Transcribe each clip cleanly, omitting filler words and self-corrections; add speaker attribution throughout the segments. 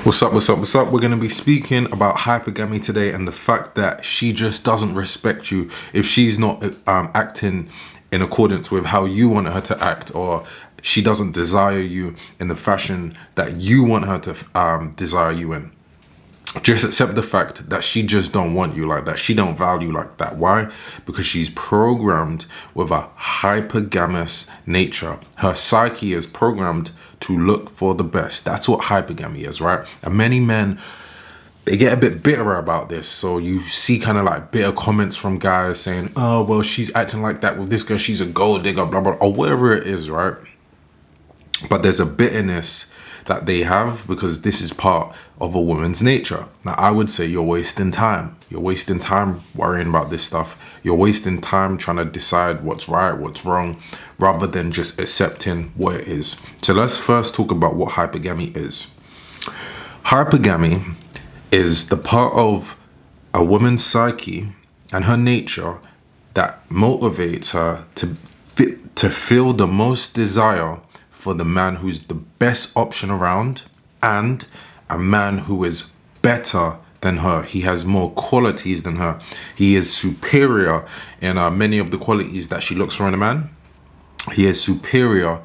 Speaker 1: What's up, what's up, what's up? We're going to be speaking about hypergamy today and the fact that she just doesn't respect you if she's not acting in accordance with how you want her to act, or she doesn't desire you in the fashion that you want her to desire you in. Just accept the fact that she just don't want you like that. She don't value like that. Why? Because she's programmed with a hypergamous nature. Her psyche is programmed to look for the best. That's what hypergamy is, right? And many men, they get a bit bitter about this. So you see kind of like bitter comments from guys saying, oh, well, she's acting like that with this girl. She's a gold digger, blah, blah, or whatever it is, right? But there's a bitterness that they have because this is part of a woman's nature. Now, I would say you're wasting time. You're wasting time worrying about this stuff. You're wasting time trying to decide what's right, what's wrong, rather than just accepting what it is. So let's first talk about what hypergamy is. Hypergamy is the part of a woman's psyche and her nature that motivates her to feel the most desire for the man who's the best option around, and a man who is better than her. He has more qualities than her. He is superior in many of the qualities that she looks for in a man. He is superior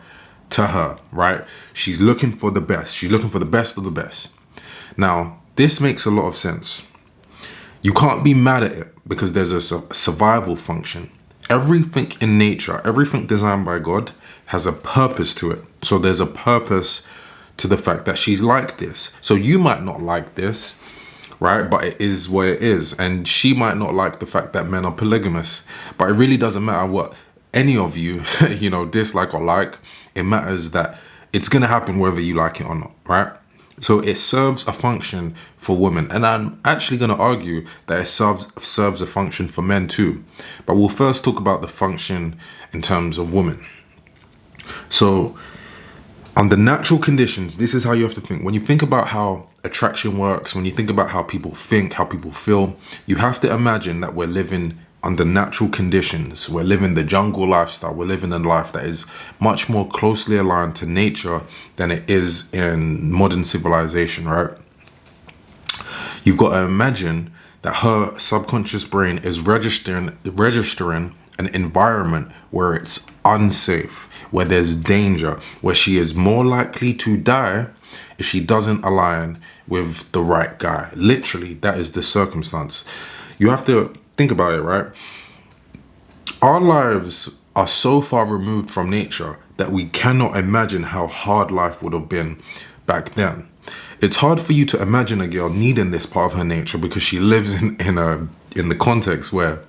Speaker 1: to her, right? She's looking for the best. She's looking for the best of the best. Now, this makes a lot of sense. You can't be mad at it because there's a survival function. Everything in nature, everything designed by God has a purpose to it. So there's a purpose to the fact that she's like this. So you might not like this, right? But it is what it is. And she might not like the fact that men are polygamous. But it really doesn't matter what any of you, dislike or like. It matters that it's going to happen whether you like it or not, right? So it serves a function for women. And I'm actually going to argue that it serves a function for men too. But we'll first talk about the function in terms of women. So under natural conditions, this is how you have to think. When you think about how attraction works, when you think about how people think, how people feel, you have to imagine that we're living under natural conditions. We're living the jungle lifestyle. We're living a life that is much more closely aligned to nature than it is in modern civilization, right? You've got to imagine that her subconscious brain is registering an environment where it's unsafe, where there's danger, where she is more likely to die if she doesn't align with the right guy. Literally, that is the circumstance. You have to think about it, right? Our lives are so far removed from nature that we cannot imagine how hard life would have been back then. It's hard for you to imagine a girl needing this part of her nature because she lives in the context where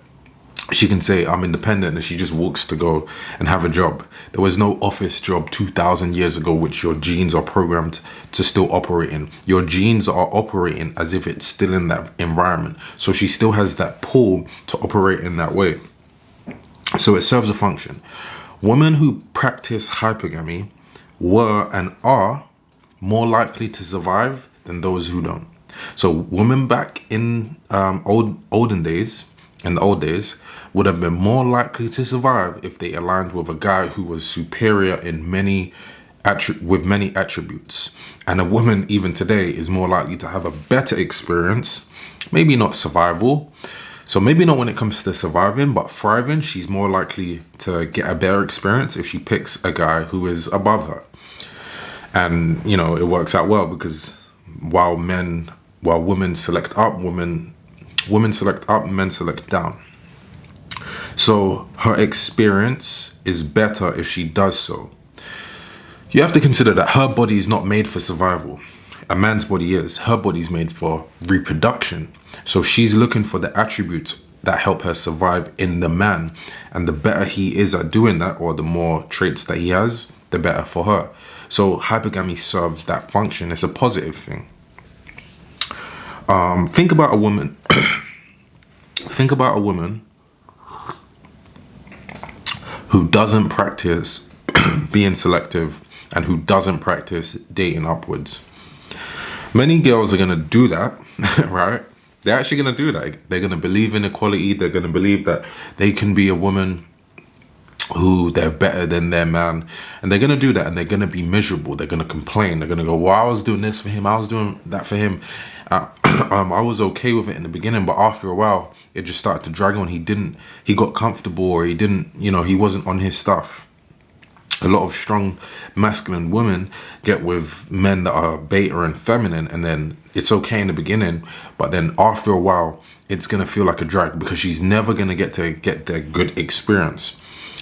Speaker 1: she can say, I'm independent, and she just walks to go and have a job. There was no office job 2,000 years ago, which your genes are programmed to still operate in. Your genes are operating as if it's still in that environment. So she still has that pull to operate in that way. So it serves a function. Women who practice hypergamy were and are more likely to survive than those who don't. So women back in olden days, in the old days, would have been more likely to survive if they aligned with a guy who was superior in many attributes. And a woman even today is more likely to have a better experience, maybe not survival. So maybe not when it comes to surviving, but thriving. She's more likely to get a better experience if she picks a guy who is above her. And, it works out well because while women select up, women select up, men select down. So her experience is better if she does so. You have to consider that her body is not made for survival. A man's body is. Her body's made for reproduction. So she's looking for the attributes that help her survive in the man. And the better he is at doing that, or the more traits that he has, the better for her. So hypergamy serves that function. It's a positive thing. Think about a woman. Think about a woman who doesn't practice being selective and who doesn't practice dating upwards. Many girls are going to do that, right? They're actually going to do that. They're going to believe in equality. They're going to believe that they can be a woman who they're better than their man, and they're gonna do that, and they're gonna be miserable. They're gonna complain. They're gonna go, "Well, I was doing this for him. I was doing that for him. I was okay with it in the beginning, but after a while, it just started to drag on. He got comfortable, or he didn't, he wasn't on his stuff." A lot of strong masculine women get with men that are beta and feminine, and then it's okay in the beginning, but then after a while, it's gonna feel like a drag because she's never gonna get the good experience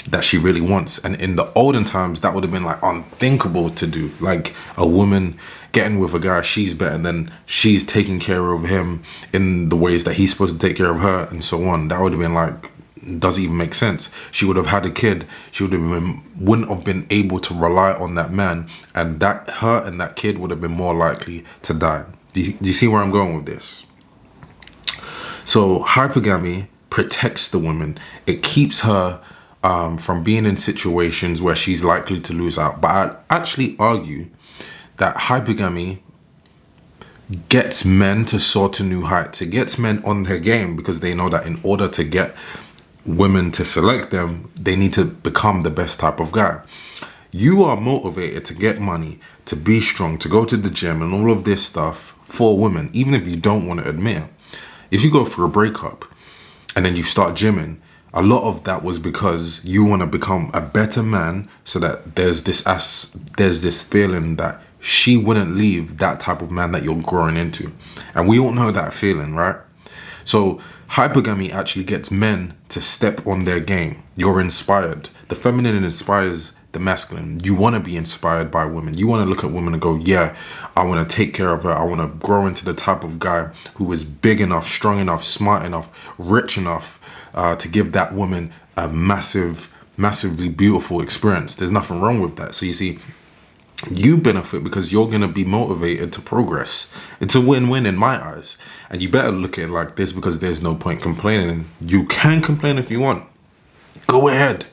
Speaker 1: that she really wants. And in the olden times, that would have been like unthinkable to do. Like a woman getting with a guy, she's better, than she's taking care of him in the ways that he's supposed to take care of her, and so on. That would have been like, doesn't even make sense. She would have had a kid. She wouldn't have been able to rely on that man, and her and that kid would have been more likely to die. Do you see where I'm going with this? So hypergamy protects the woman. It keeps her from being in situations where she's likely to lose out. But I'd actually argue that hypergamy gets men to soar to new heights. It gets men on their game because they know that in order to get women to select them, they need to become the best type of guy. You are motivated to get money, to be strong, to go to the gym and all of this stuff for women, even if you don't want to admit it. If you go for a breakup and then you start gymming, a lot of that was because you want to become a better man, so that there's this feeling that she wouldn't leave that type of man that you're growing into. And we all know that feeling, right? So hypergamy actually gets men to step on their game. You're inspired. The feminine inspires the masculine. You want to be inspired by women. You want to look at women and go, yeah, I want to take care of her. I want to grow into the type of guy who is big enough, strong enough, smart enough, rich enough to give that woman a massively beautiful experience. There's nothing wrong with that. So you see, you benefit because you're going to be motivated to progress. It's a win-win in my eyes. And you better look at it like this, because there's no point complaining. You can complain if you want. Go ahead.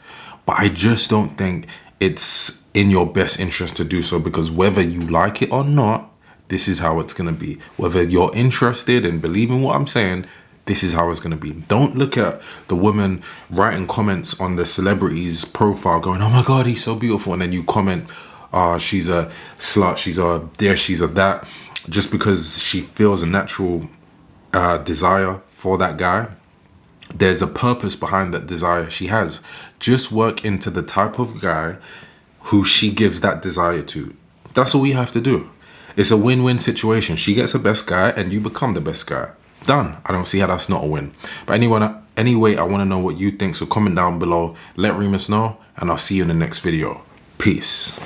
Speaker 1: But I just don't think it's in your best interest to do so, because whether you like it or not, this is how it's going to be. Whether you're interested and believe in what I'm saying, this is how it's going to be. Don't look at the woman writing comments on the celebrity's profile going, oh my God, he's so beautiful. And then you comment, she's a slut, she's a this, she's a that, just because she feels a natural desire for that guy. There's a purpose behind that desire she has. Just work into the type of guy who she gives that desire to. That's all you have to do. It's a win-win situation. She gets the best guy and you become the best guy. Done. I don't see how that's not a win. But anyway, I want to know what you think. So comment down below. Let Reemus know, and I'll see you in the next video. Peace.